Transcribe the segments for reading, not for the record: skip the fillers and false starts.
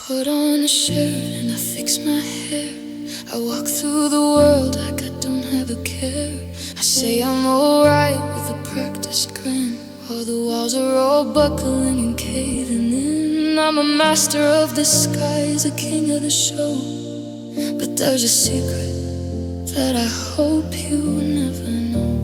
put on a shirt and I fix my hair. I walk through the world like I don't have a care. I say I'm alright with a practiced grin, while the walls are all buckling and caving in. I'm a master of disguise, a king of the show, but there's a secret that I hope you never know.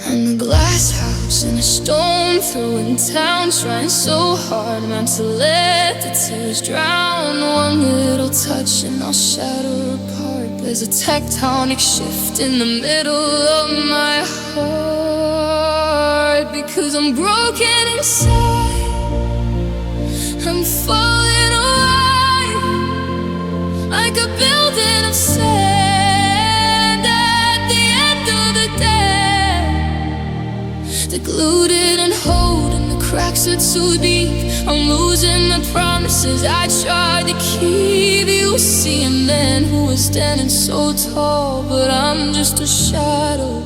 I'm a glass house in a stone throw in town, trying so hard, man, to let the tears drown. One little touch and I'll shatter apart. There's a tectonic shift in the middle of my heart, because I'm broken inside. I'm falling away like a building of sand. At the end of the day, they're glued in and holding, the cracks are too deep. I'm losing the promises I tried to keep. You see a man who is standing so tall, but I'm just a shadow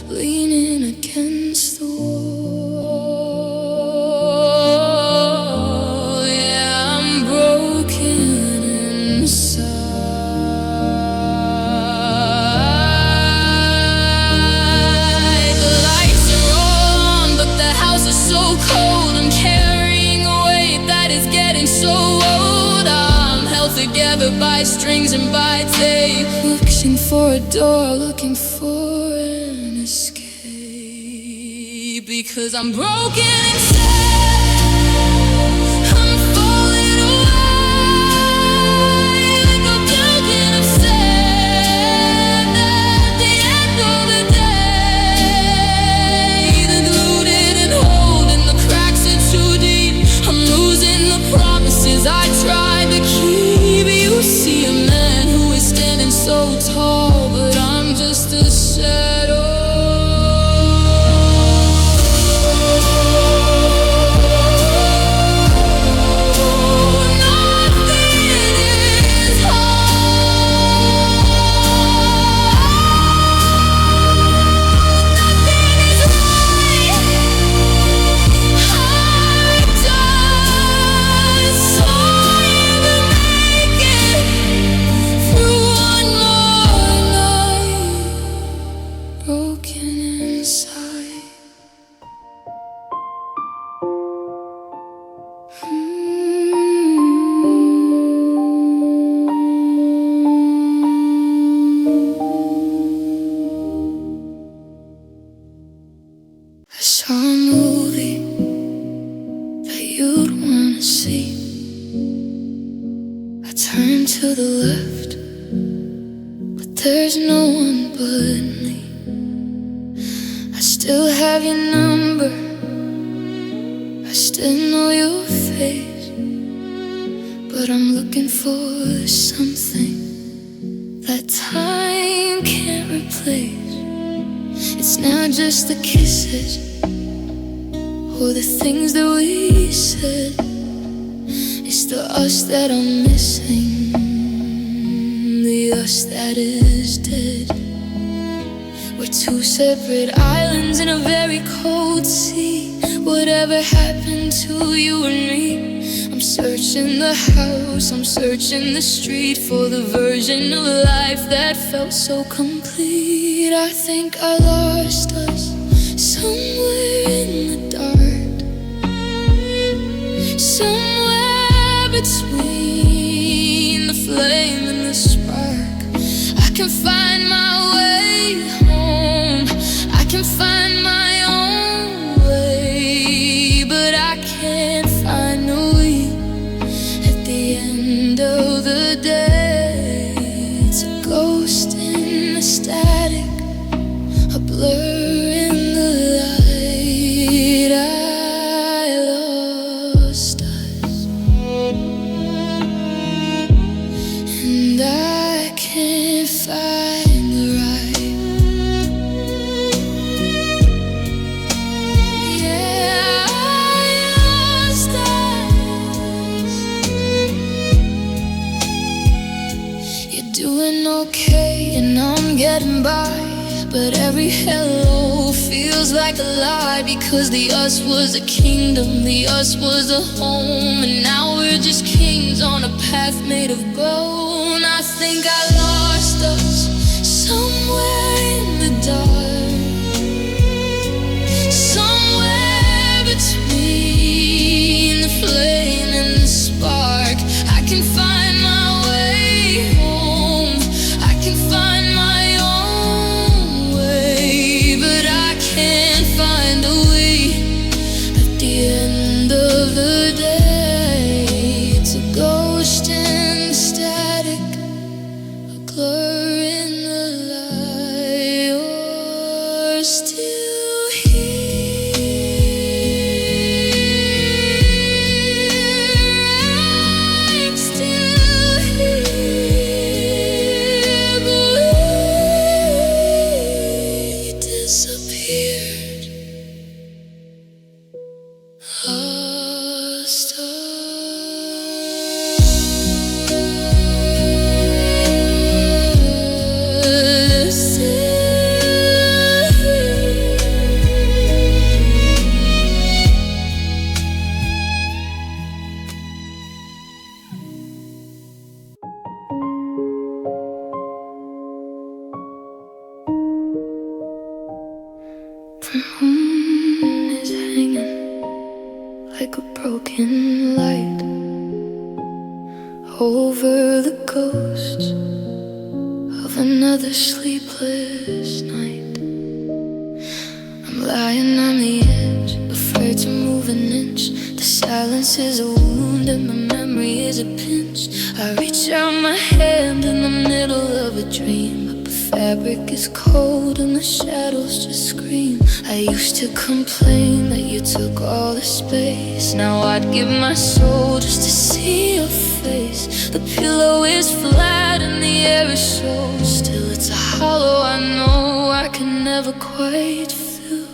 leaning against the wall. Yeah, I'm broken inside. The lights are all on, but the house is so cold. I'm carrying a weight that is getting so old. I'm held together by strings and by tape, looking for a door, looking for an escape, because I'm broken inside. I'm falling away like a building of sand. At the end of the day, they're glued in and holding, the cracks are too deep. I'm losing the promises I tried to keep. You see a man who is standing so tall, but I'm just a shadow. I saw a movie that you'd wanna see. I turned to the left, but there's no one but me. I still have your number, I still know your face, but I'm looking for something that time can't replace. It's now just the kisses or the things that we said. It's the us that I'm missing, the us that is dead. We're two separate islands in a very cold sea. Whatever happened to you and me? I'm searching the house, I'm searching the street for the version of life that felt so complete. I think I lost us somewhere in the dark, somewhere between the flame and the spark. I can find my way home, I can find my own way, but I can't find a way at the end of the day. It's a ghost in the static, a blur in the light. I lost us, and I can't find the right. Yeah, I lost us. You're doing okay, and I'm getting by. but every hello feels like a lie. Because the us was a kingdom, the us was a home, and now we're just kings on a path made of gold. I think I lost us somewhere in the dark, somewhere between the flame and the spark. I can find my way home, I can find my own way, but I can't find a way at the end of the day. It's a ghost in the static, a blur in the light. You're still here, I'm still here, but you disappeared. Lost us. The moon is hanging like a broken light over the ghosts of another sleepless night. I'm lying on the edge, afraid to move an inch. The silence is a wound and my memory is a pinch. I reach out my hand in the middle of a dream, but the fabric is cold and the shadows just scream. I used to complain that you took all the space. Now I'd give my soul just to see your face. The pillow is flat and the air is so still. It's a hollow I know I can never quite fill.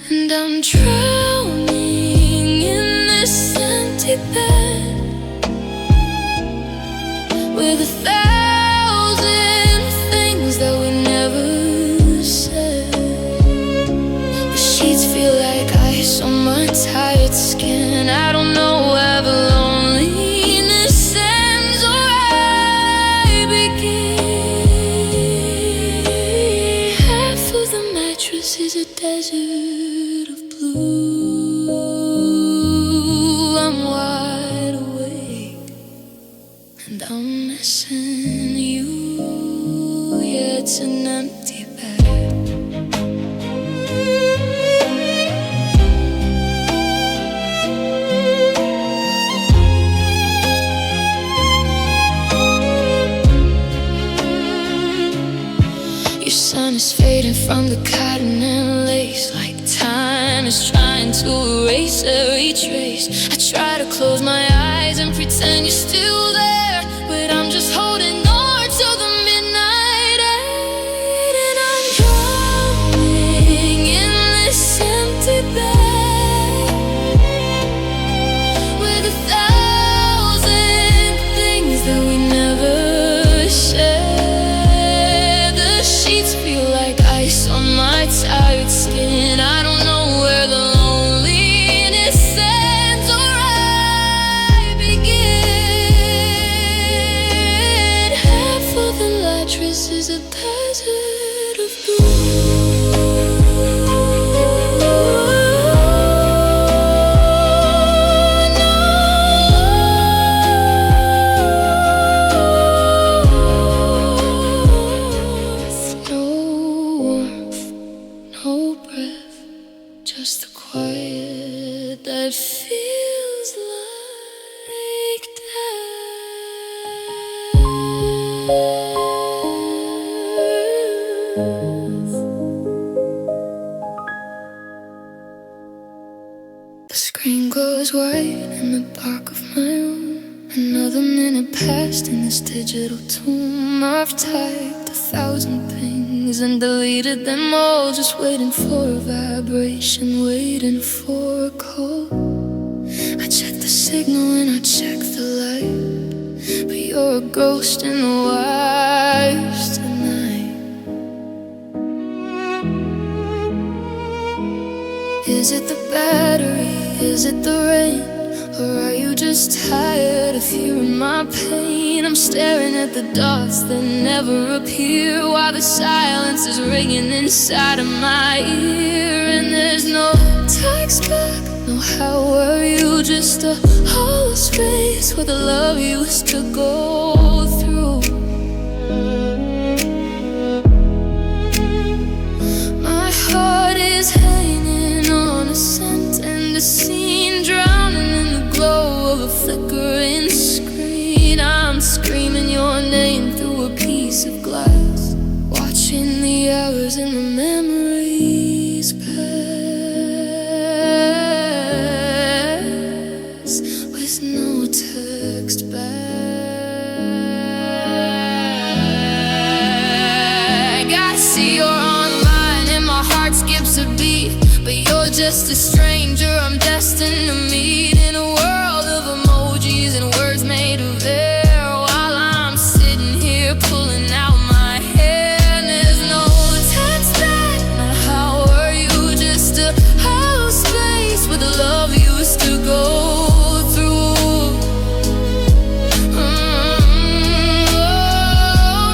And I'm drowning in this empty bed with 1,000 things that we never said. The sheets feel like ice on my tired skin. I don't know where the loneliness ends or I begin. Half of the mattress is a desert of blue. I'm wide awake and I'm missing you. Yeah, it's an empty bed. Your sun is fading from the cotton and lace, like time is trying to erase every trace. I try to close my eyes and pretend you're still there, but I'm just holding on till the midnight aid. And I'm drowning in this empty bed with 1,000 things that we never said. The sheets feel like ice on my tired skin. I don't know where the loneliness ends or I begin. Half of the mattress is a desert of no warmth, no breath, just the quiet that feels like death. The screen goes white in the dark of my room. Another minute passed in this digital tomb. I've typed 1,000 things and deleted them all, just waiting for a vibration, waiting for a call. I check the signal and I check the light, but you're a ghost in the wires tonight. Is it the battery? Is it the rain? Or are you just tired of hearing my pain? I'm staring at the dots that never appear, while the silence is ringing inside of my ear. And there's no text back, no how are you? Just a hollow space where the love used to go through. My heart is hanging on a scent and a scene, drowning in the glow of a flickering screen. I'm screaming your name through a piece of glass, watching the hours and the memories pass with no text back. I see you're online and my heart skips a beat, but you're just a stranger I'm destined to meet in a world of emojis and words made of air, while I'm sitting here pulling out my hair. And there's no text back, not how are you? Just a hollow space where the love used to go through.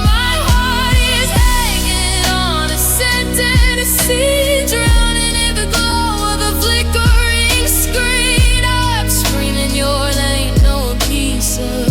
My heart is hanging on a scent and a scene, drowning in the glow of a flickering screen. I'm screaming your name, no piece of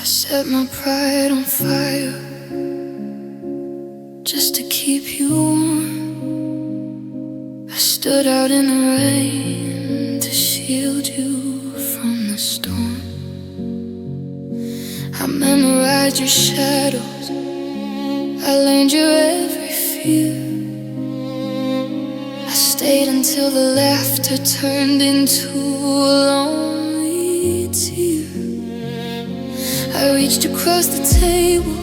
set my pride on fire just to keep you warm. I stood out in the rain to shield you from the storm. I memorized your shadows, I learned your every fear. I stayed until the laughter turned into a lonely tear. I reached across the table,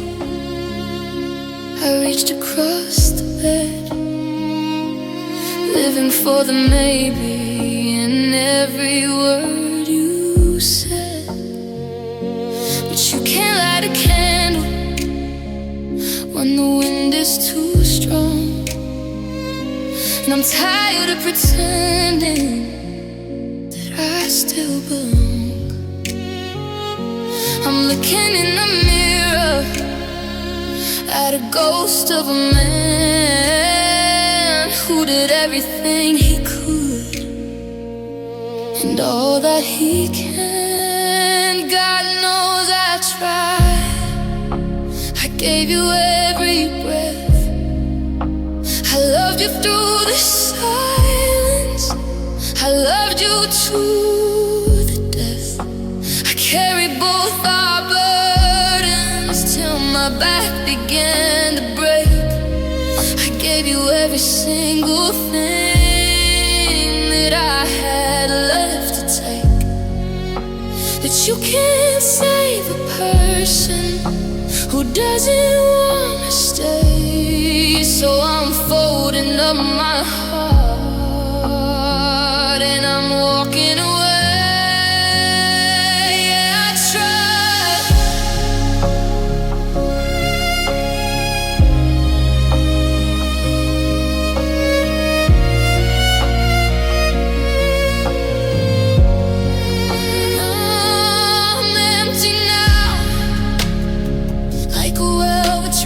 I reached across the bed, living for the maybe in every word you said. But you can't light a candle when the wind is too strong, and I'm tired of pretending that I still belong. I'm looking in the mirror at a ghost of a man who did everything he could and all that he can. God knows I tried, I gave you every breath, I loved you through the silence, I loved you to the death. I carried both our burdens till my back began to break. I gave you every single thing that I had left to take. But you can't save a person who doesn't wanna stay. So I'm folding up my heart and I'm walking away.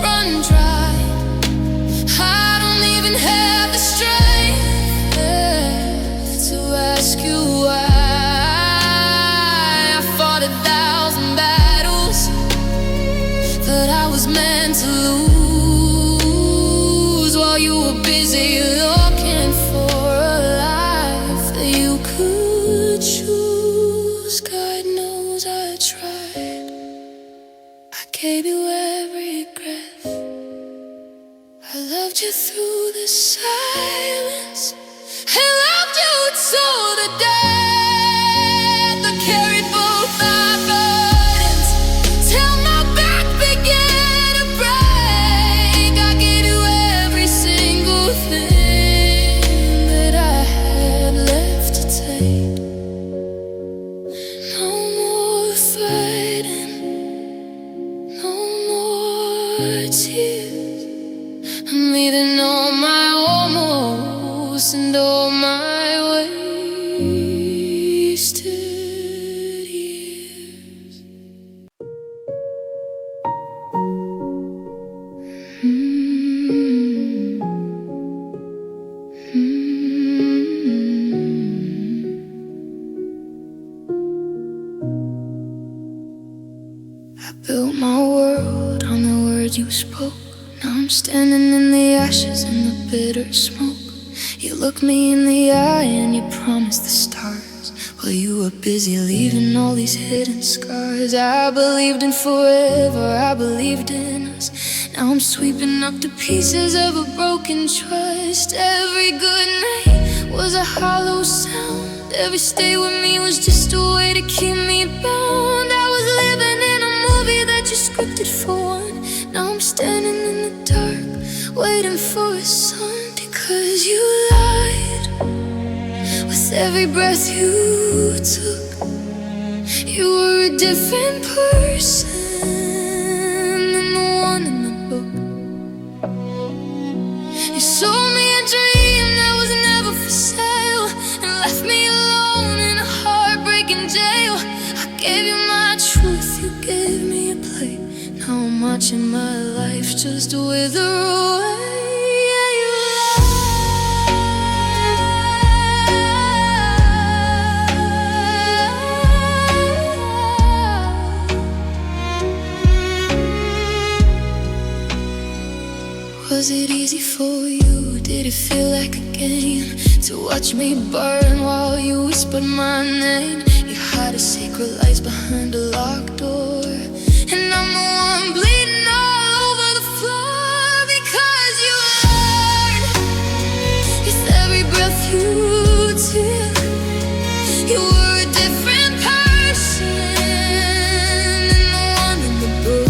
Run dry. I don't even have the strength to choose. God knows I tried. I gave you every breath. I loved you through the silence and loved you to the death. I carried both our burdens till my back began to break. I gave you every single thing that I had left to take. No more fighting, no more tears. I'm leaving all my almost and all my wasted years. I built my world on the words you spoke. Now I'm standing in the ashes and the bitter smoke. You looked me in the eye and you promised the stars, while you were busy leaving all these hidden scars. I believed in forever, I believed in us. Now I'm sweeping up the pieces of a broken trust. Every good night was a hollow sound. Every stay with me was just a way to keep me bound. I was living in a movie that you scripted for one. Now I'm standing in the dark, waiting for a sun. Because you lied with every breath you took. You were a different person than the one in the book. You sold me a dream that was never for sale and left me alone in a heartbreaking jail. I gave you my truth, you gave me a play. Now I'm watching my life just wither away. Was it easy for you? Did it feel like a game to watch me burn while you whispered my name? You hide a secret lies behind a locked door, and I'm the one bleeding all over the floor. Because you learned with every breath you took. You were a different person than the one in the book.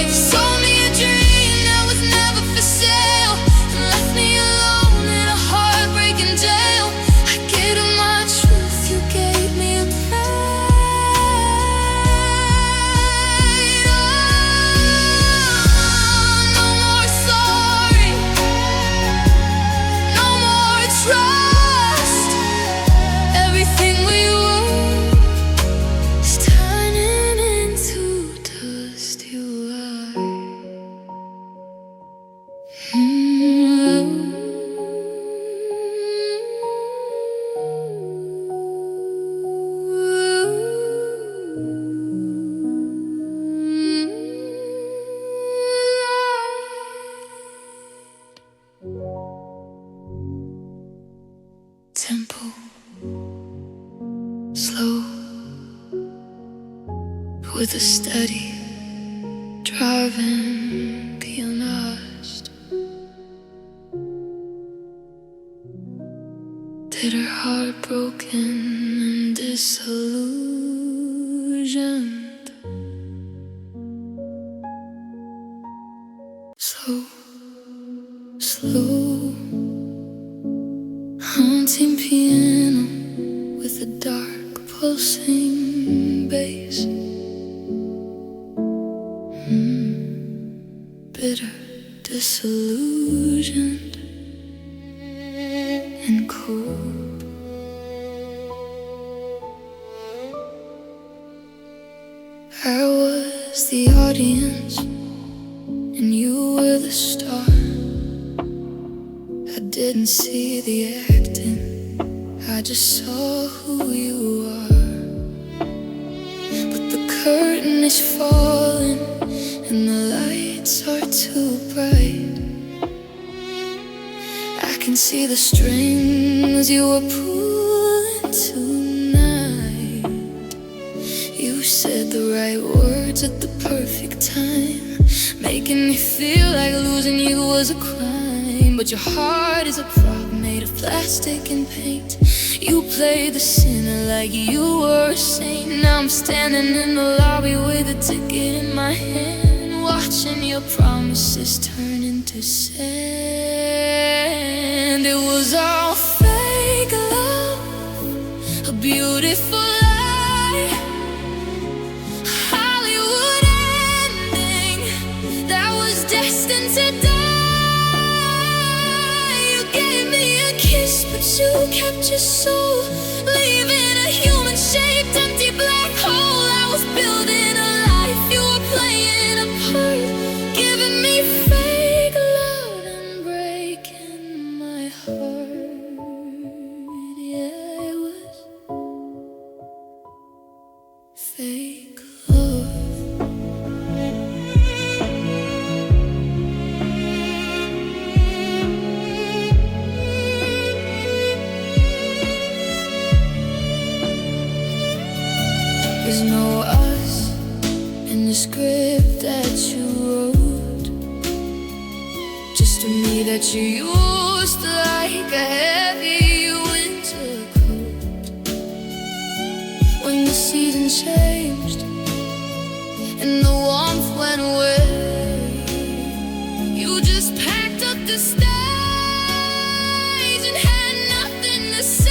You sold me a dream that was never for sale and left me alone in a heartbreaking jail. I gave you my truth, you gave me a no more sorry, no more trust. Everything we were is turning into dust. You are. Tempo, slow, with a steady driving pianist. Did her heart broken and disillusioned. Slow, slow, haunting piano with a dark pulsing bass. Bitter, disillusioned and cold. I was the audience and you were the star. I didn't see the acting, I just saw who you are. But the curtain is falling and the lights are too bright. I can see the strings you were pulling tonight. You said the right words at the perfect time, making me feel like losing you was a crime. But your heart is a prop made of plastic and paint. You played the sinner like you were a saint. Now I'm standing in the lobby with a ticket in my hand, watching your promises turn into sand. It was all fake love, a beautiful lie, Hollywood ending that was destined to die. You gave me a kiss, but you kept your soul, leaving a human-shaped empty black hole. I was building a life, you were playing a part, giving me fake love and breaking my heart. Yeah, it was fake love. There's no us in the script that you wrote, just a me that you used like a heavy winter coat. When the season changed and the warmth went away, you just packed up the stage and had nothing to say.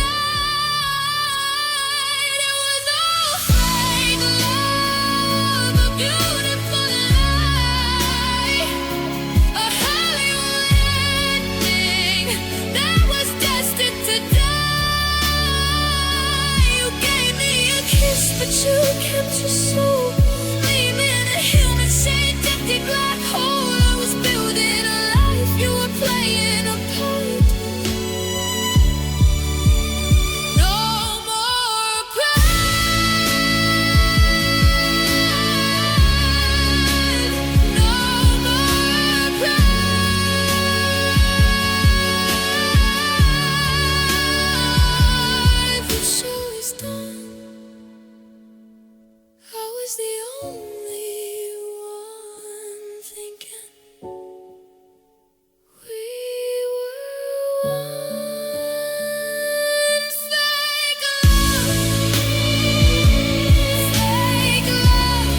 But you kept your soul, leaving a human-shaped empty black hole. I was building a life, you were playing a part. No more pride, no more pride. The show is done. I was the only one thinking we were one. Fake love, fake love,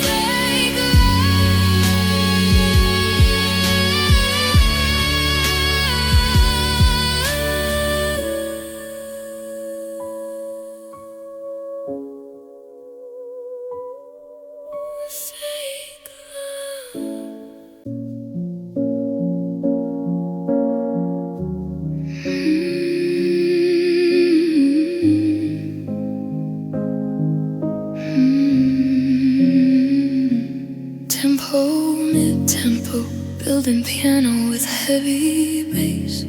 fake fake love. Tempo, mid-tempo, building piano with heavy bass.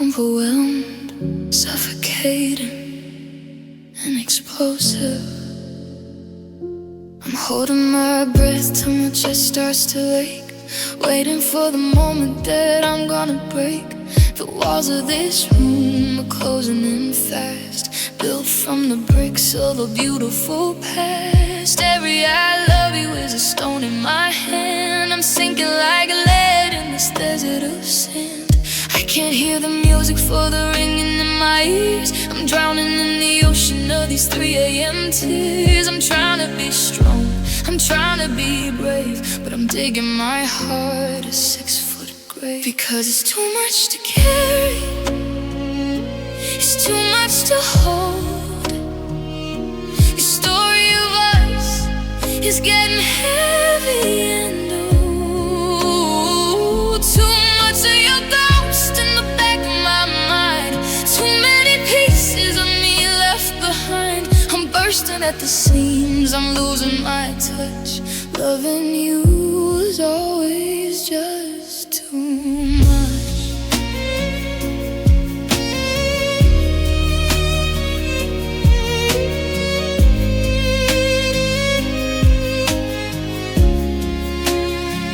Overwhelmed, suffocating, and explosive. I'm holding my breath till my chest starts to ache, waiting for the moment that I'm gonna break. The walls of this room are closing in fast, built from the bricks of a beautiful past. Every I love you is a stone in my hand. I'm sinking like lead in this desert of sand. I can't hear the music for the ringing in my ears. I'm drowning in the ocean of these 3 a.m. tears. I'm trying to be strong, I'm trying to be brave, but I'm digging my heart a 6-foot grave. Because it's too much to carry, it's too much to hold. Your story of us is getting heavy and old. Too much of your ghost in the back of my mind, too many pieces of me left behind. I'm bursting at the seams, I'm losing my touch. Loving you was always just too much.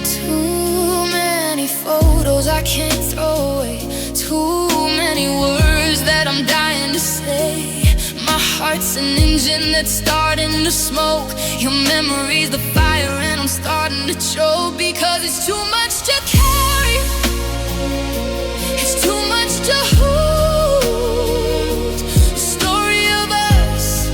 Too many photos I can't throw away, too many words heart's an engine that's starting to smoke. Your memory's the fire and I'm starting to choke. Because it's too much to carry, it's too much to hold. The story of us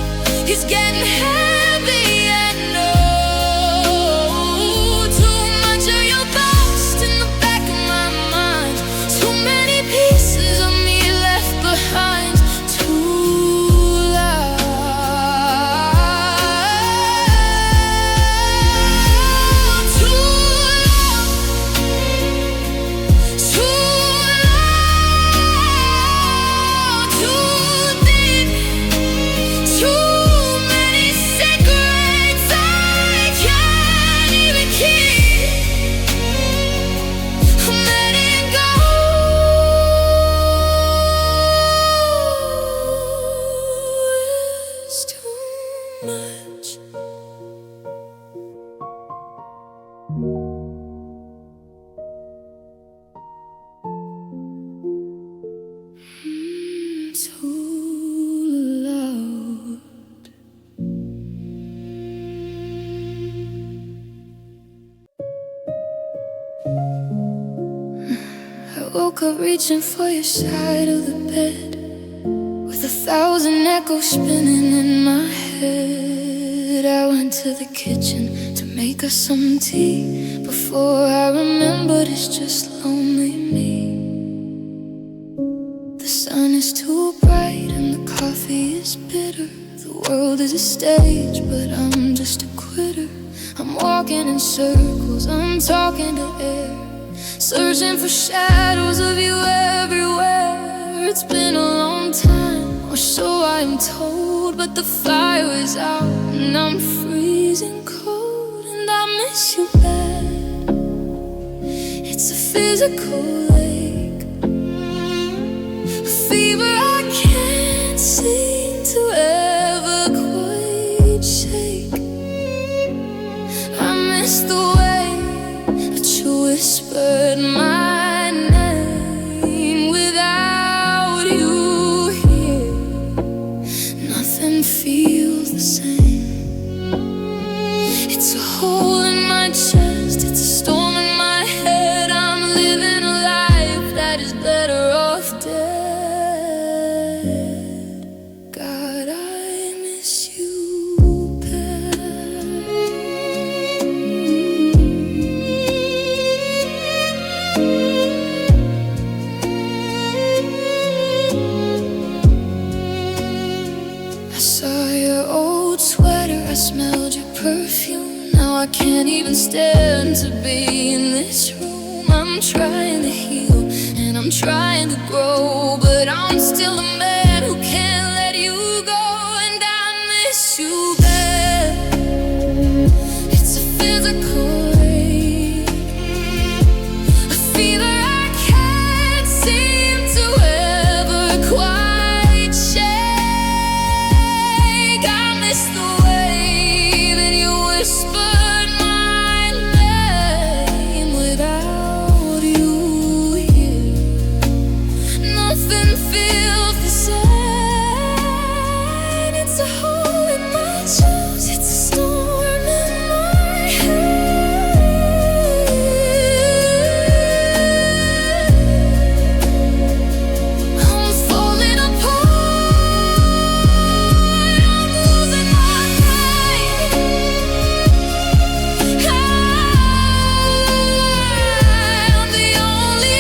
is getting heavy and oh, too much of your past in the back of my mind. Too many pieces of me left behind. I woke up reaching for your side of the bed, with 1,000 echoes spinning in my head. I went to the kitchen to make us some tea. Before I remembered, it's just lonely me. The sun is too bright and the coffee is bitter. The world is a stage, but I'm just a quitter. I'm walking in circles, I'm talking to air, searching for shadows of you everywhere. It's been a long time, or so I am told, but the fire is out and I'm freezing cold. And I miss you bad. It's a physical ache, a fever I can't seem to ever quite shake. I miss the way that you whispered my name. Without you here, nothing feels the same. It's a hole in my chest, it's a storm in my head. I'm living a life that is better off dead. God, I miss you bad. I saw your old sweater, I smelled your perfume. Now I can't even stand to be in this room. I'm trying to heal and I'm trying to grow, but I'm still a man who can't let you go. And I miss you bad. It's a physical ache, a fever I can't seem to ever quite shake. I miss the way that you whispered my name. Without you here, nothing feels the same. It's a hole in my chest, it's a storm in my head. I'm falling apart, I'm losing my mind. I'm the only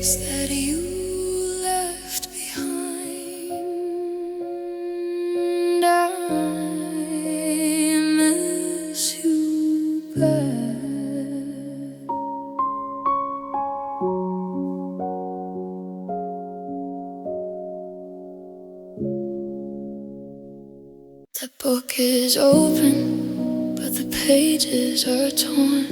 piece that you left behind. I miss you bad. The book is open, but the pages are torn.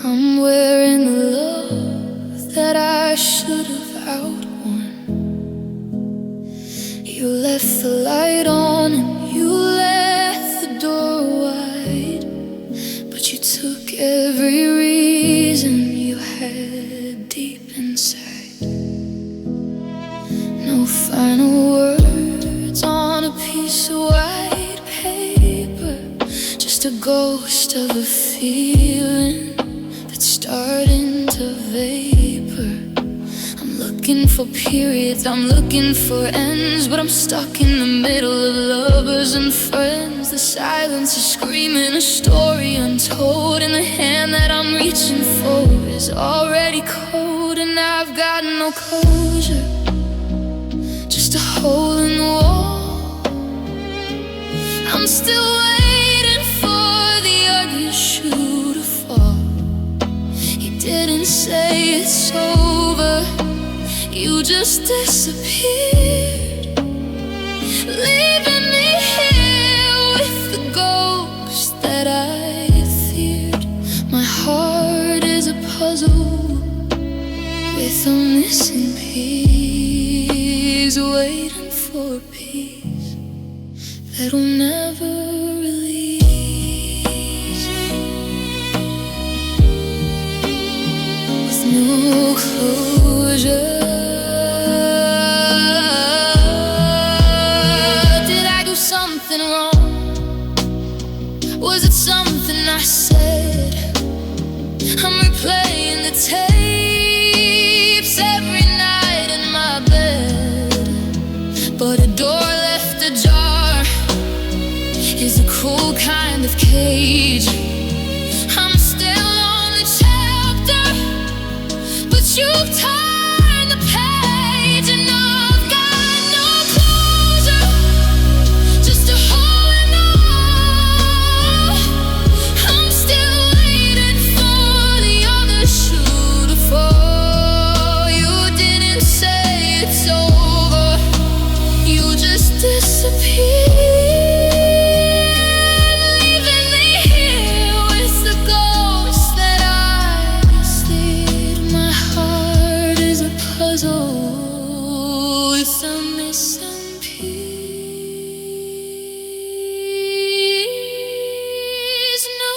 I'm wearing the love that I should have outworn. You left the light on and you left the door wide, but you took every reason you had deep inside. ghost of a feeling that's starting to vapor. I'm looking for periods, I'm looking for ends, but I'm stuck in the middle of lovers and friends. The silence is screaming a story untold, and the hand that I'm reaching for is already cold. And I've got no closure, just a hole in the wall. I'm still waiting for the ugly shoe to fall. He didn't say it's over, you just disappeared, leaving me here with the ghost that I feared. My heart is a puzzle with a missing piece, waiting for peace that'll never release. With no closure, something wrong? Was it something I said? I'm replaying the tapes every night in my bed, but a door left ajar is a cruel kind of cage. I'm still on the chapter, but you've turned the page, and I've got no closure, just a hole in the wall. I'm still waiting for the other shoe to fall. You didn't say it's over, you just disappeared, leaving me here with the ghost that I steered. My heart is a puzzle with a missing piece. No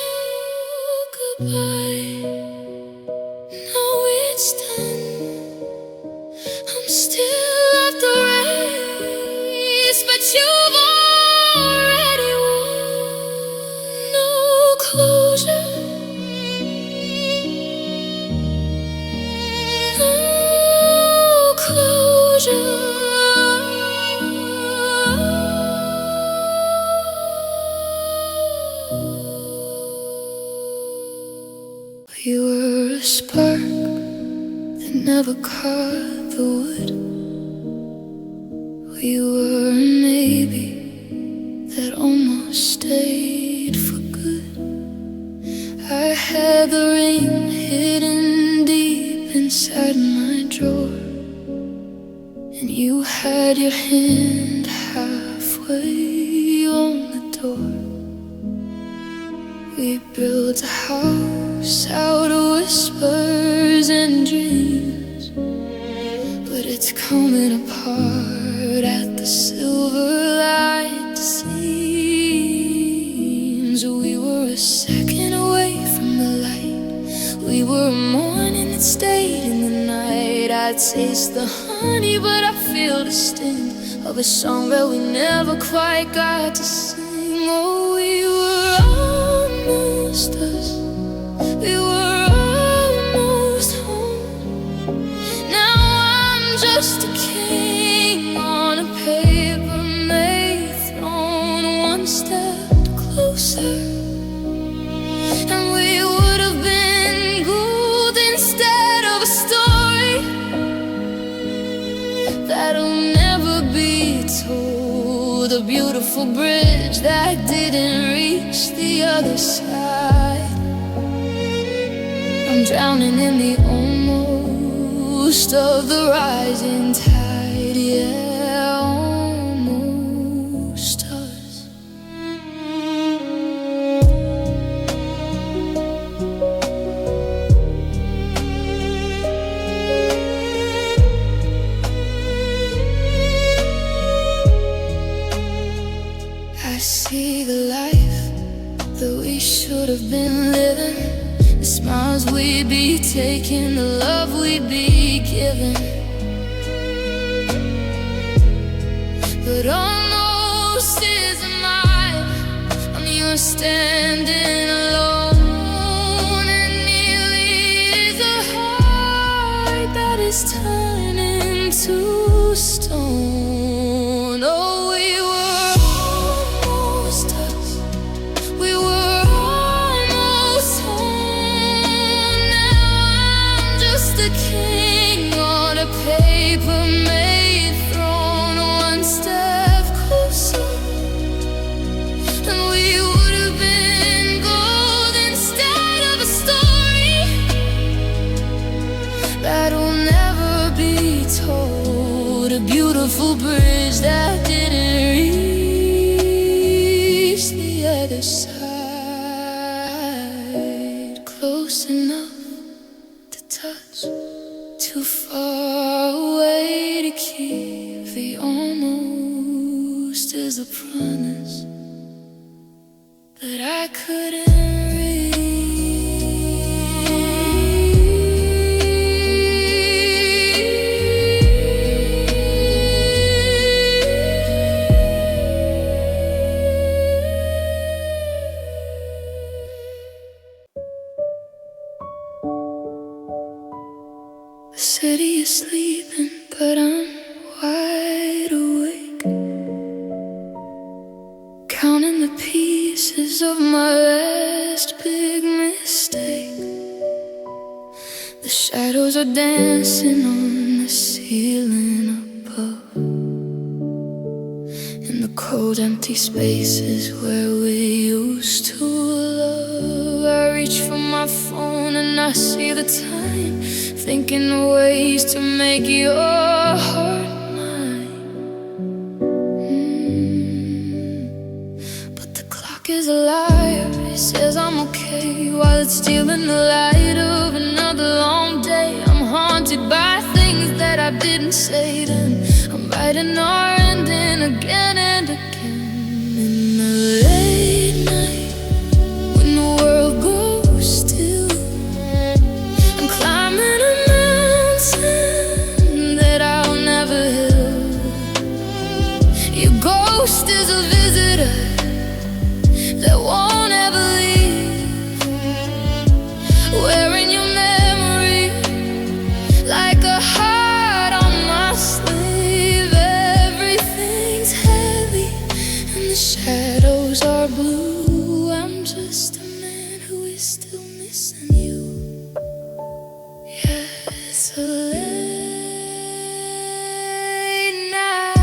goodbye, no it's done. I'm still at the race, but you've already won. No closure, no closure. You were a spark that never caught the wood. We were a maybe that almost stayed for good. I had the ring hidden deep inside my drawer, and you had your hand halfway on the door. We built a house out of whispers and dreams, but it's coming apart at the silver light seams. We were a second away from the light, we were a morning that stayed in the night. I taste the honey, but I feel the sting of a song that we never quite got to sing. Oh, we were almost us, we were almost home. Now I'm just a king on a paper made throne, one step closer, and we would have been gold instead of a story that'll never be told. A beautiful bridge that didn't reach the other side. I'm drowning in the almost of the rising tide. Yeah, almost us. I see the life that we should have been living, the smiles we'd be taking, the love we'd be giving. But almost isn't mine. I'm the you're standing alone, and nearly is a heart that is turning to stone. Oh, we were almost us, we were almost home. Now I'm just a king on a paper made throne, one step closer, and we would have been gold instead of a story that'll never be told. A beautiful bridge that didn't reach the other side. Close enough to touch, too far away to keep. The almost is a promise that I couldn't The city is sleeping, but I'm wide awake, counting the pieces of my last big mistake. The shadows are dancing on the ceiling above, in the cold empty spaces where we used to love. I reach for my phone and I see the time, thinking of ways to make your heart mine. But the clock is a liar, it says I'm okay, while it's stealing the light of another long day. I'm haunted by things that I didn't say then. I'm writing our ending again and again. In the late night, when the world goes still, I'm climbing a mountain that I'll never heal. Your ghost is a visitor that won't ever leave, wearing your memory like a heart on my sleeve. Everything's heavy and the shadows are blue. I'm just a man who is still missing you. Yeah, it's a late night.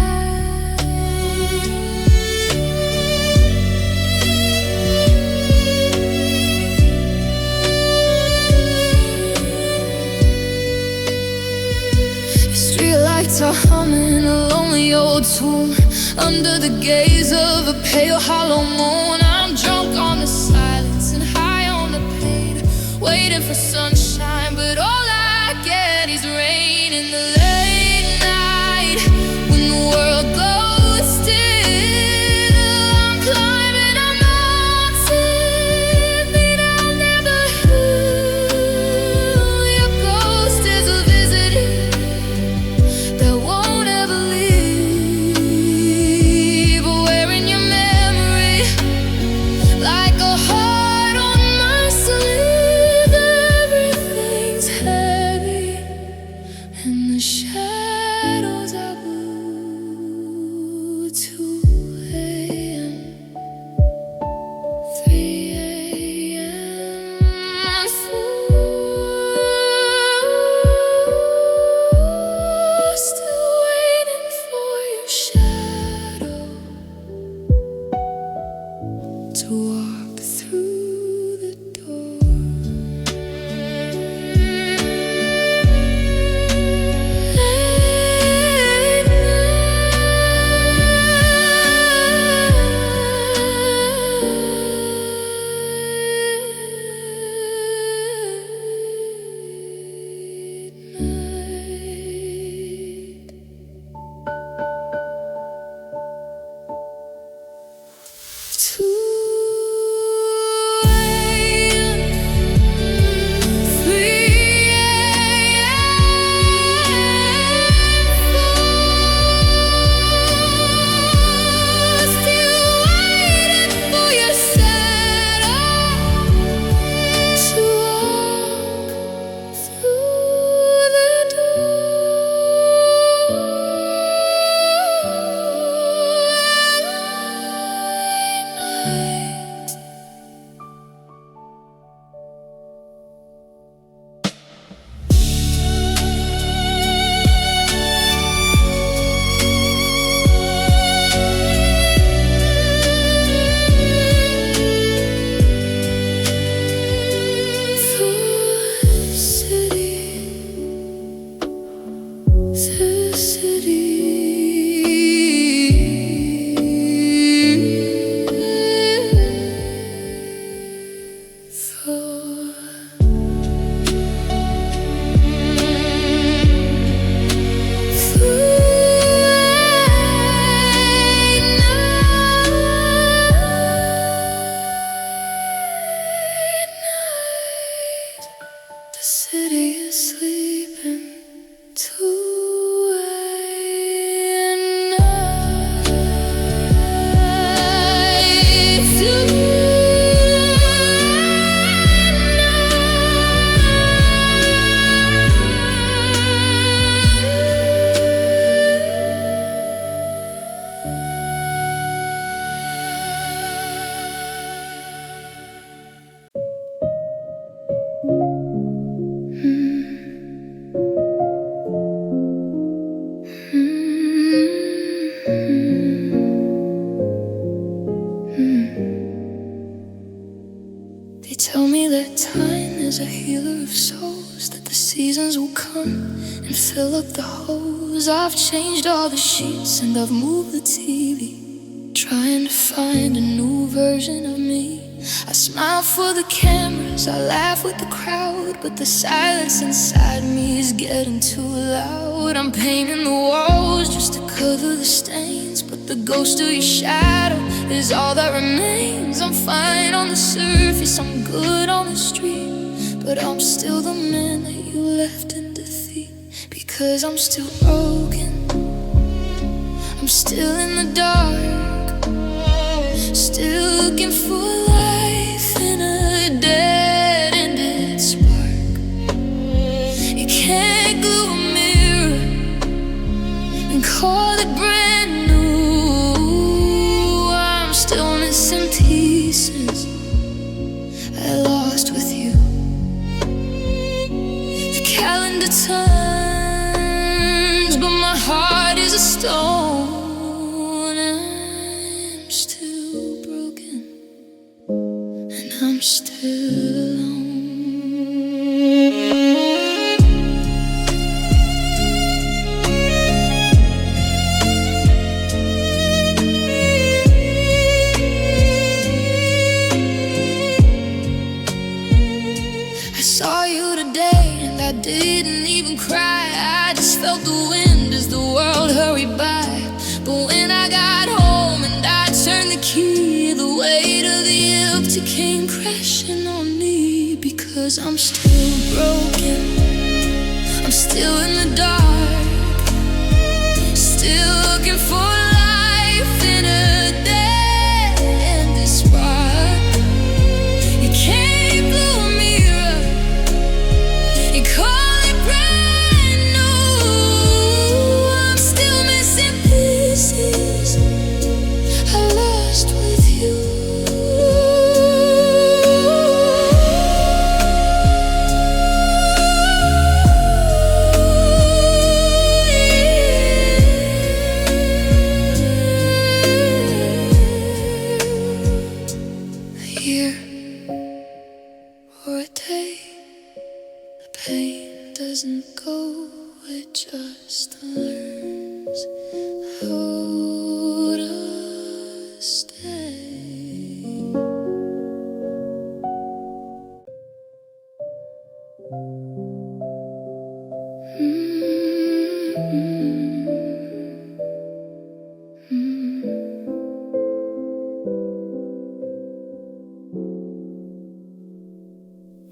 Your streetlights are humming a lonely old tune under the gaze of a pale hollow moon. I'm drunk on the silence and high on the pain, waiting for sunshine, but all I get is rain. In the late night, when the world goes still, I'm climbing a mountain that I'll never heal. Your ghost is a visitor that won't ever leave, wearing your memory like a heart on my sleeve. Every city is sleeping too, and I do. They tell me that time is a healer of souls, that the seasons will come and fill up the holes. I've changed all the sheets and I've moved the TV, trying to find a new version of me. I smile for the cameras, I laugh with the crowd, but the silence inside me is getting too loud. I'm painting the walls just to cover the stains, but the ghost of your shadow is all that remains. I'm fine on the surface, I'm good on the street, but I'm still the man that you left in defeat. Because I'm still broken, I'm still in the dark, still looking for life in a dead-ended spark. You can't glue a mirror and call it brand new. I'm still missing pieces I lost with you. The calendar turns, but my heart is a stone. I'm still broken, and I'm still alone. I saw you today and I didn't even cry. I just felt the wind as the world hurried by. But when I got home and I turned the key, the weight of the empty came crashing on me. Because I'm still broken, I'm still in the dark, still looking for life in a dead-ended spark. You can't blow a mirror, you call it brand new. I'm still missing pieces I lost with you. A year or a day, the pain doesn't go, it just learns how to stay.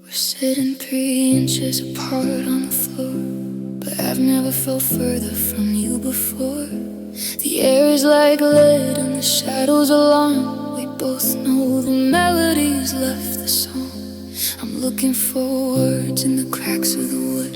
We're sitting 3 inches apart on the floor, but I've never felt further from you before. The air is like lead and the shadows are long. We both know the melody's left the song. I'm looking for words in the cracks of the wood,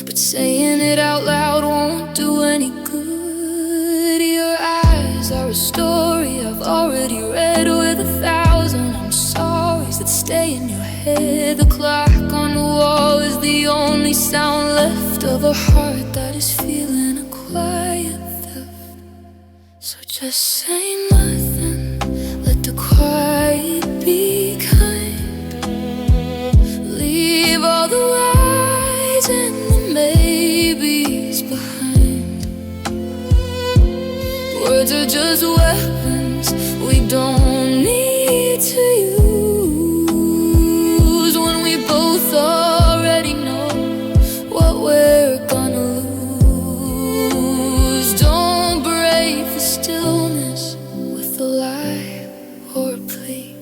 but saying it out loud won't do any good. Your eyes are a story I've already read with 1,000 I'm sorry's that stay in your head. The clock on the wall is the only sound left of a heart that is feeling a quiet theft. So just say nothing, let the quiet be kind. Leave all the whys and the maybes behind. Words are just weapons we don't need to use when we both already know what we're gonna lose. Don't break the stillness with a lie or a plea.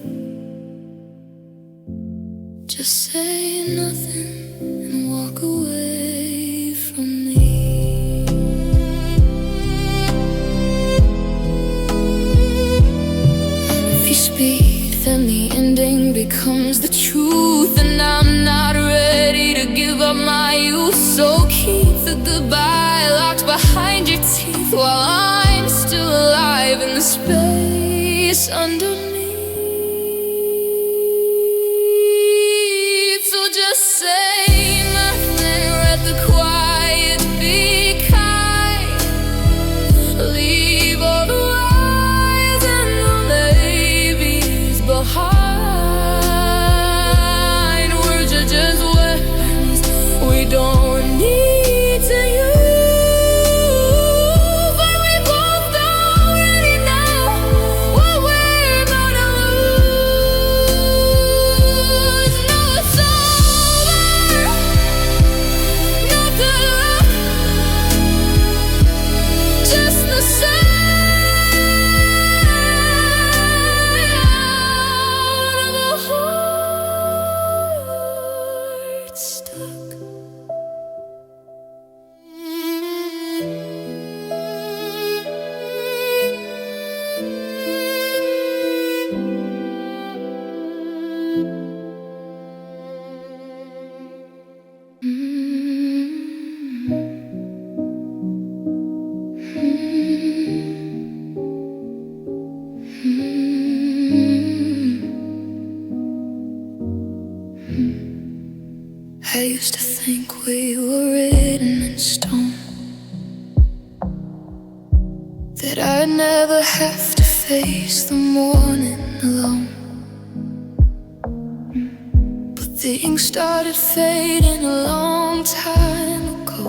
Just say nothing and my youth. So keep the goodbye locked behind your teeth while I'm still alive in the space underneath. So just say nothing, let the quiet be kind. Leave all the lies and the maybes behind. Words are just weapons we don't need to use, but we both already know what we're gonna lose. No, it's over, nothing left, just the sound of a heart stuck. I used to think we were written in stone, that I'd never have to face the morning alone. But the ink started fading a long time ago,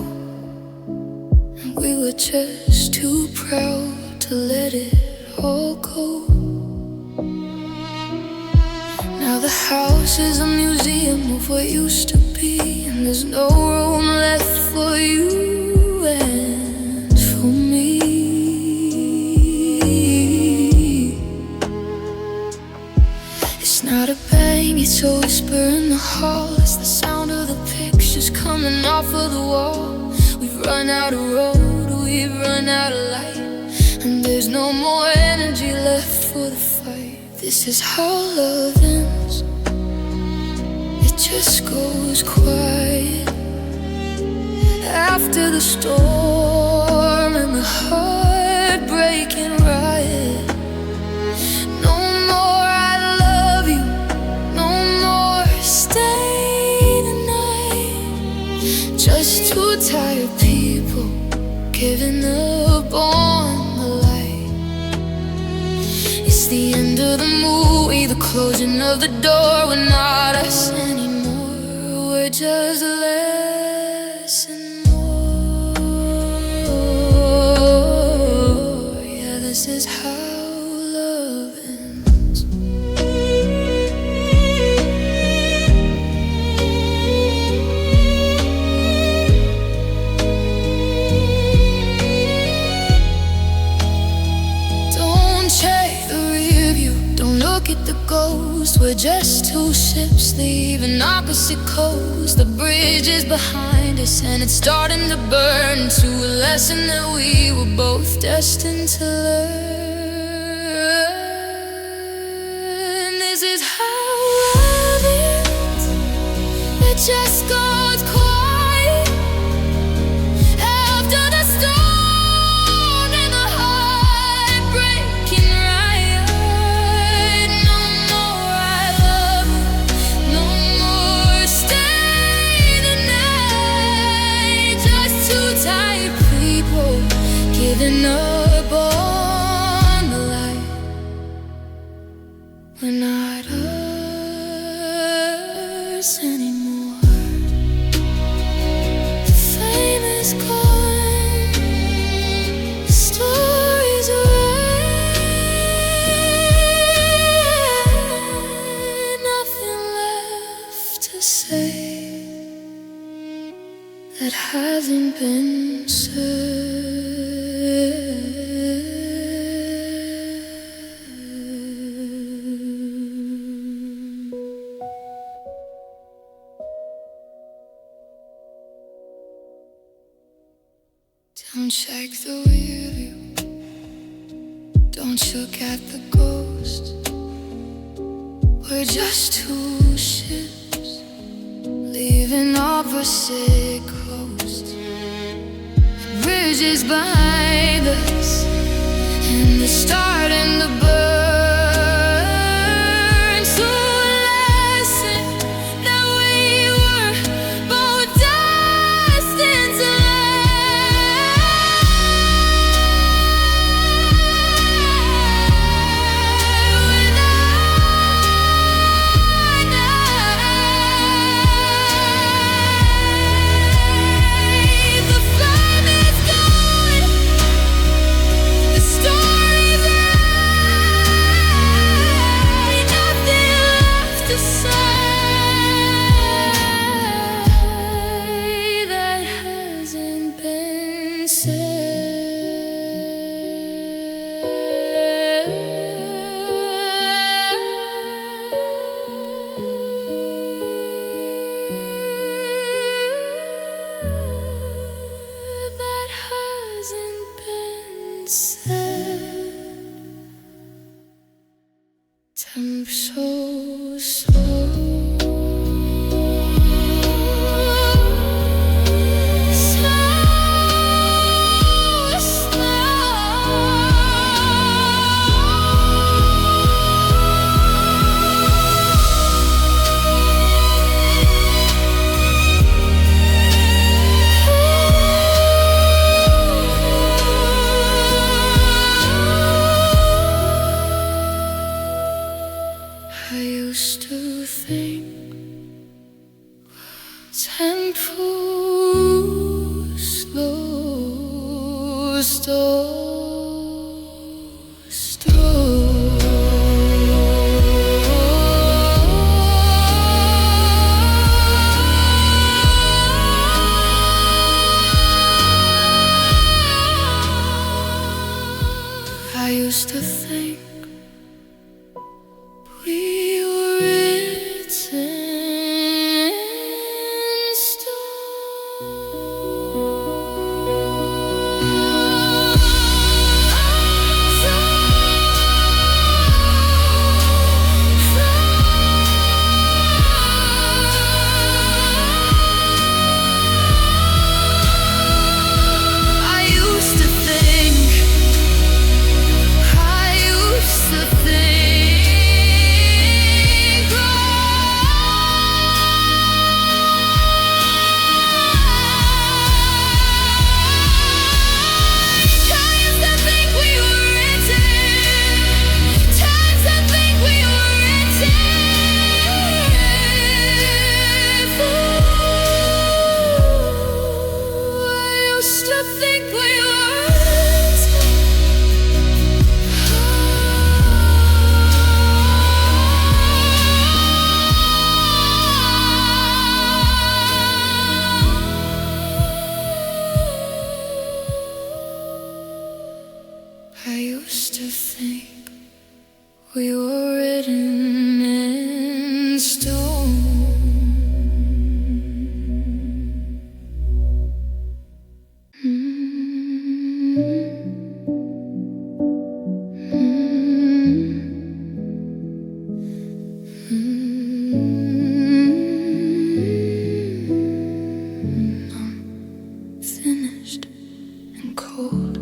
and we were just too proud to let it all go. Now the house is a museum of what used to be, and there's no room left for you and for me. It's not a bang, it's a whisper in the hall. It's the sound of the pictures coming off of the wall. We've run out of road, we've run out of light, and there's no more energy left for the fight. This is how love ends. It just goes quiet after the storm and the heartbreaking riot. No more I love you, no more stay the night. Just two tired people giving up on the light. It's the end of the movie, the closing of the door. We're not us anymore, we're just less and more. Yeah, this is how love ends. Don't check the rear view, don't look at the ghost. We're just two ships leaving opposite coasts. The bridge is behind us and it's starting to burn to a lesson that we were both destined to learn. This is how love is. It just goes quiet after the storm and the heartbreaking riot. No more I love you, no more stay the night. Just two tired people giving up on the light. We're not us anymore. The flame is gone, the story's read. Nothing left to say that hasn't been said. Don't check the rear view, don't look at the ghost. We're just two ships leaving opposite sick coast, bridges behind us, and the starting to burn. So a lesson that we were both destined to time so slow, so I used to think tempo slow, I used to think we were written in I used to think we were written in stone. I'm finished and cold.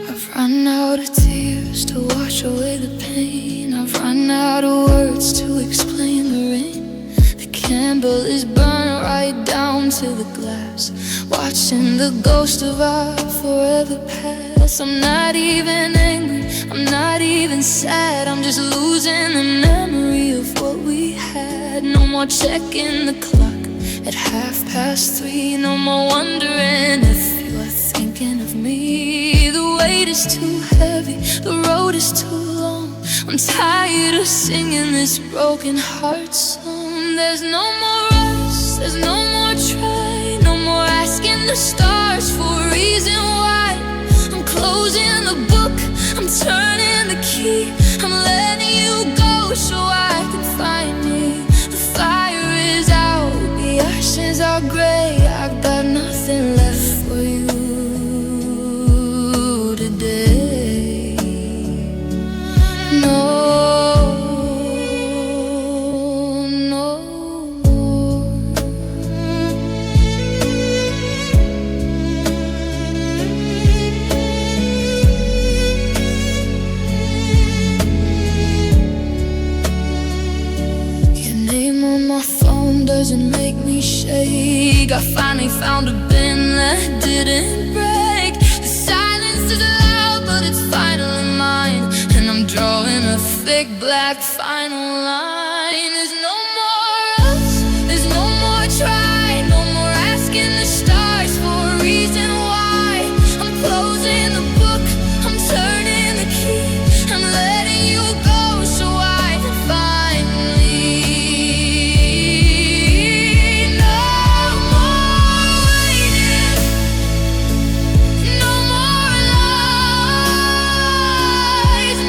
I've run out of tears to wash away the pain. I've run out of words to explain the rain. The candle is burned right down to the glass, watching the ghost of our forever pass. I'm not even angry, I'm not even sad, I'm just losing the memory of what we had. No more checking the clock at 3:30. No more wondering if you're thinking of me. The weight is too heavy, the road is too long. I'm tired of singing this broken heart song. There's no more rest, there's no more try, no more asking the stars for a reason why. I'm closing the book, I'm turning the key, I'm letting you go so I can find me. The fire is out, the ashes are gray, I've got nothing left for you today. No, doesn't make me shake. I finally found a bend that didn't break. The silence is loud, but it's finally mine, and I'm drawing a thick black final line. There's no more us, there's no more try, no more asking the stars for a reason why. I'm closing the book, I'm turning the key, I'm letting you go so I can finally. No more waiting, no more lies,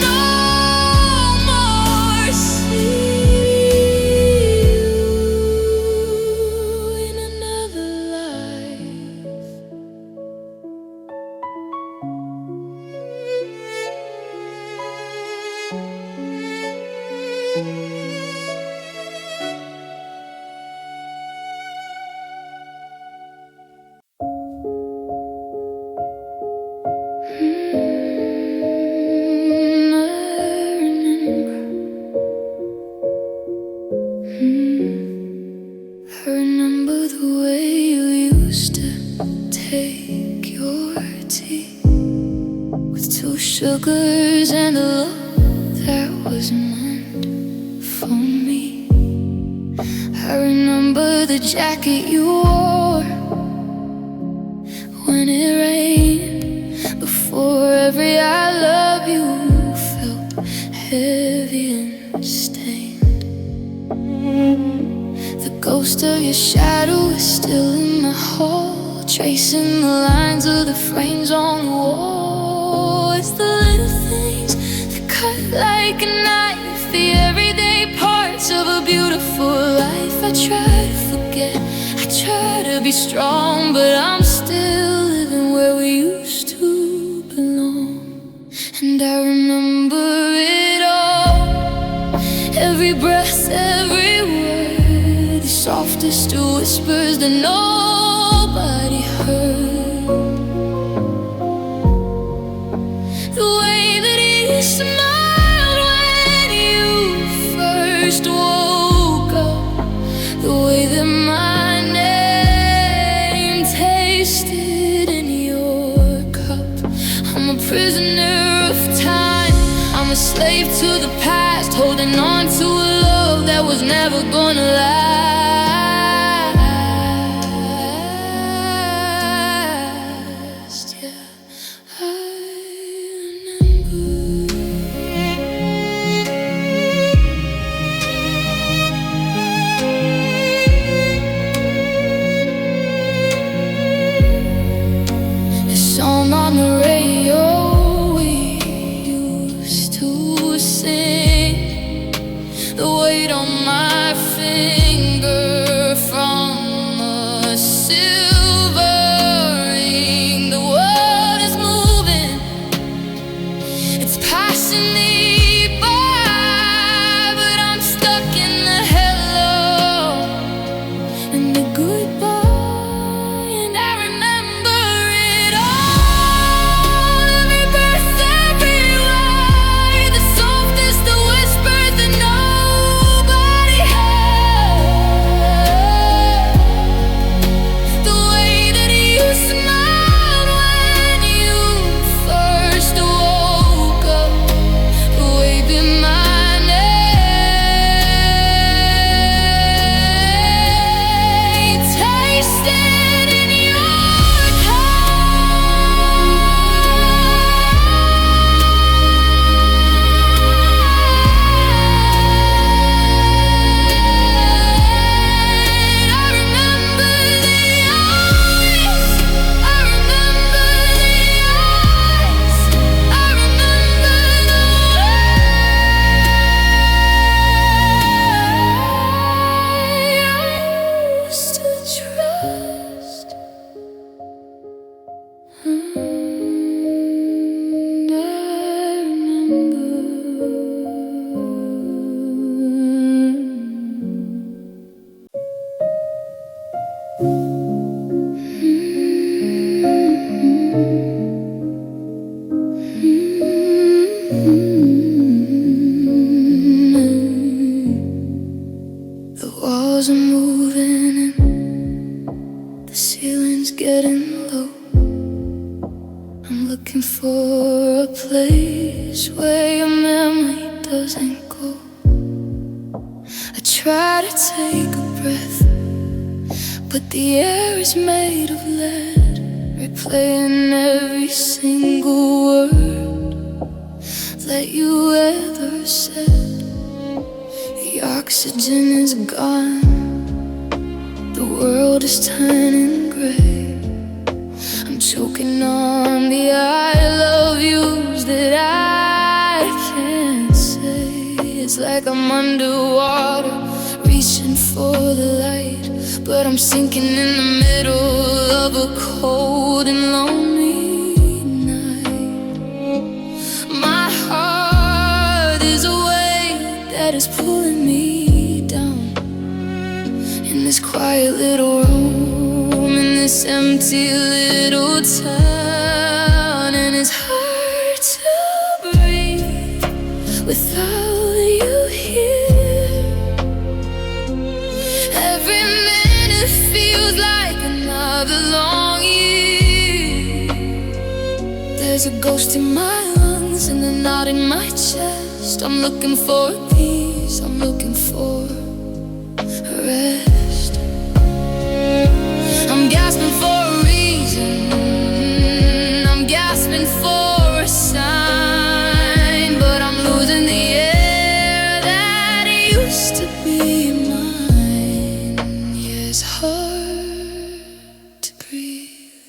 no more see you in another life. I remember the way you used to take your tea with 2 sugars and a love that was meant for me. I remember the jacket you wore when it rained. Before every I love you felt heavy and stained. The ghost of your shadow is still in the hall, tracing the lines of the frames on the wall. It's the little things that cut like a knife, the everyday parts of a beautiful life. I try to forget, I try to be strong, but I'm still living where we used to belong. And I remember it all, every breath, every word, the softest of whispers that nobody heard. The way that he smiled when you first woke up, the way that my name tasted in your cup. I'm a prisoner of time, I'm a slave to the past, holding on to a love that was never gonna last. Yeah, I remember the song on the radio we used to sing, the weight on my finger from a silver ring. The world is moving, it's passing me by, but I'm stuck in the hello and the goodbye. And I remember it all, every breath, every word, the softest of whispers that nobody heard. walls are moving and the ceiling's getting low. I'm looking for a place where your memory doesn't go. I try to take a breath, but the air is made of lead, replaying every single word that you ever said. The oxygen is gone, the world is turning gray. I'm choking on the I love yous that I can't say. It's like I'm underwater, reaching for the light, but I'm sinking in the middle of a cold and lonely night. My heart is a weight that is pulling me down, in this quiet little room, in this empty little town. And it's hard to breathe without you here. Every minute feels like another long year. There's a ghost in my lungs and a knot in my chest. I'm looking for peace, I'm looking for rest. I'm gasping for a reason, I'm gasping for a sign, but I'm losing the air that used to be mine. Yeah, it's hard to breathe.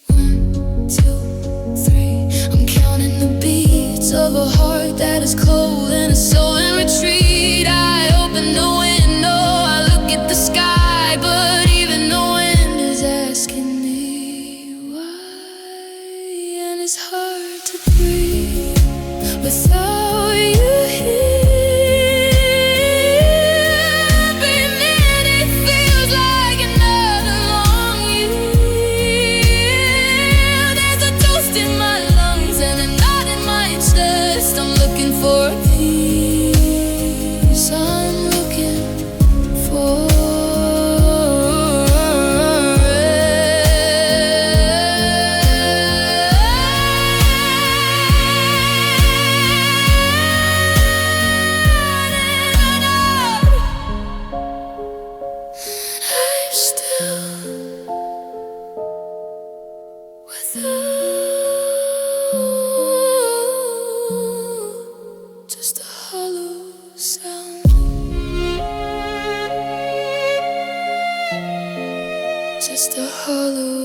1, 2, 3. I'm counting the beats of a heart that is cold and a soul in retreat. I open the window, I look at the sky, but even the wind is asking me why. And it's hard to breathe without you here. Every minute feels like another long year. There's a toast in my lungs and a knot in my chest. I'm looking for peace, I'm looking for I'm still without just a hollow sound, just a hollow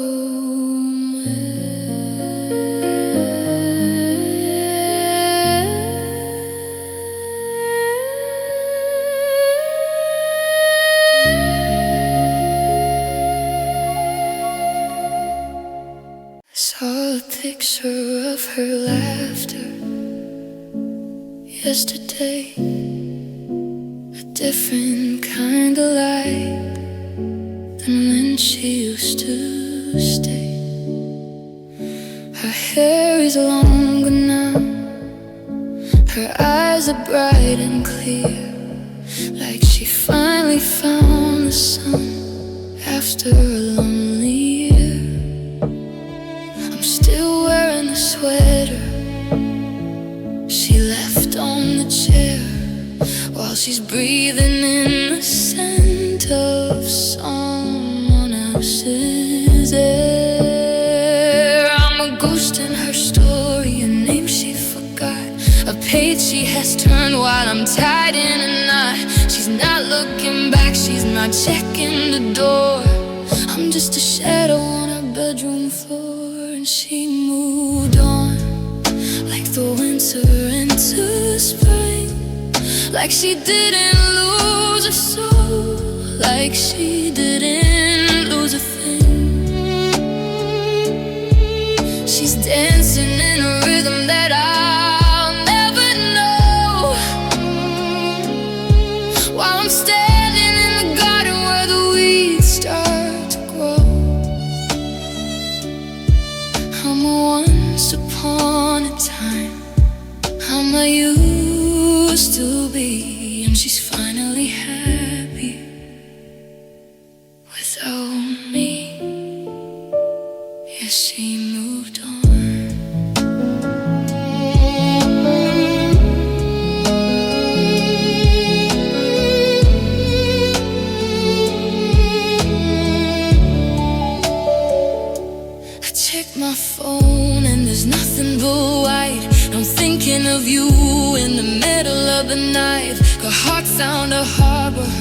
I saw a picture of her laughter yesterday, a different kind of light than when she used to stay. Her hair is longer now, her eyes are bright and clear, like she finally found the sun after a lonely year. I'm still wearing the sweater she left on the chair, while she's breathing in the scent of someone else's air. I'm a ghost in her story, a name she forgot, a page she has turned while I'm tied in a knot. She's not looking back, she's not checking the door. I'm just a shadow on her bedroom floor, and she moved on like the winter into spring, like she didn't lose her soul, like she didn't lose a thing. She's dancing in a rhythm that I'll never know, while I'm standing in the garden where the weeds start to grow. I'm a once upon a time, I'm a used to be, and she's finally happy.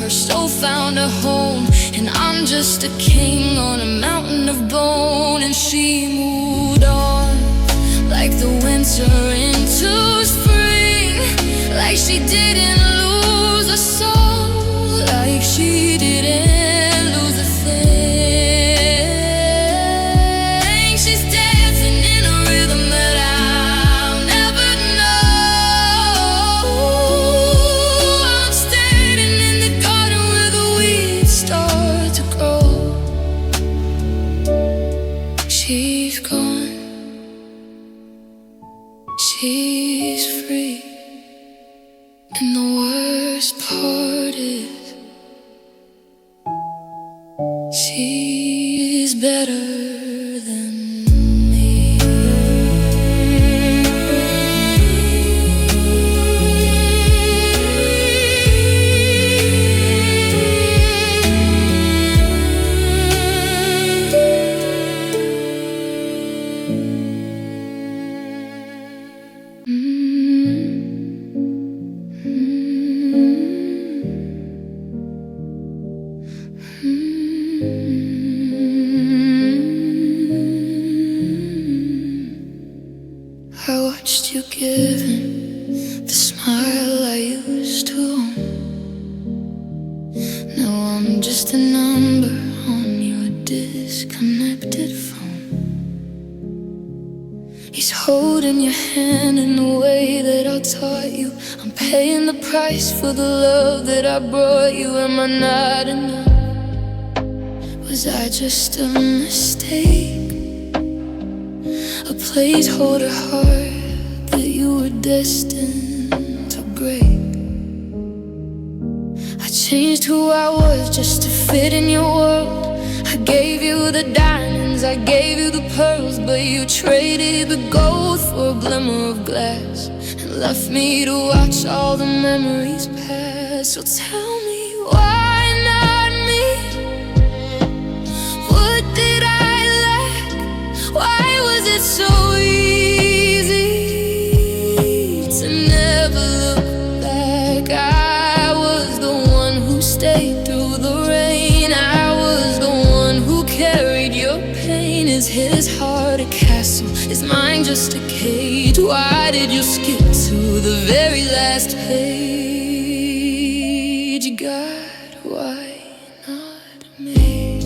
her soul found a home, and I'm just a king on a mountain of bone. And she moved on, like the winter into spring, like she didn't lose a soul, like she didn't lose a thing. She's dancing in a rhythm that I'll never know. I'm standing in the garden where the weeds start to grow. She's gone, she's free, and the worst part is she's better than me. I watched you giving the smile I used to own. Now I'm just a number on your disconnected phone. He's holding your hand in the way that I taught you. I'm paying the price for the love that I brought you. Am I not enough? Was I just a mistake? A placeholder heart that you were destined to break. I changed who I was just to fit in your world. I gave you the diamonds, I gave you the pearls, but you traded the gold for a glimmer of glass and left me to watch all the memories pass. So tell me, why not me? What did I lack? Why was it so easy to never look back? I was the one who stayed through the rain. I was the one who carried your pain. Is his heart a castle? Is mine just a cage? Why did you skip to the very last page? God, why not me?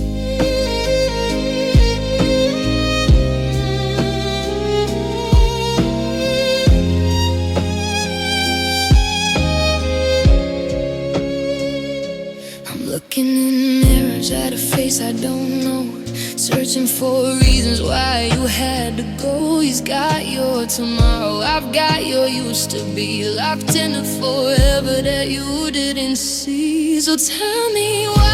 Looking in mirrors at a face I don't know, searching for reasons why you had to go. He's got your tomorrow, I've got your used to be, locked in a forever that you didn't see. So tell me why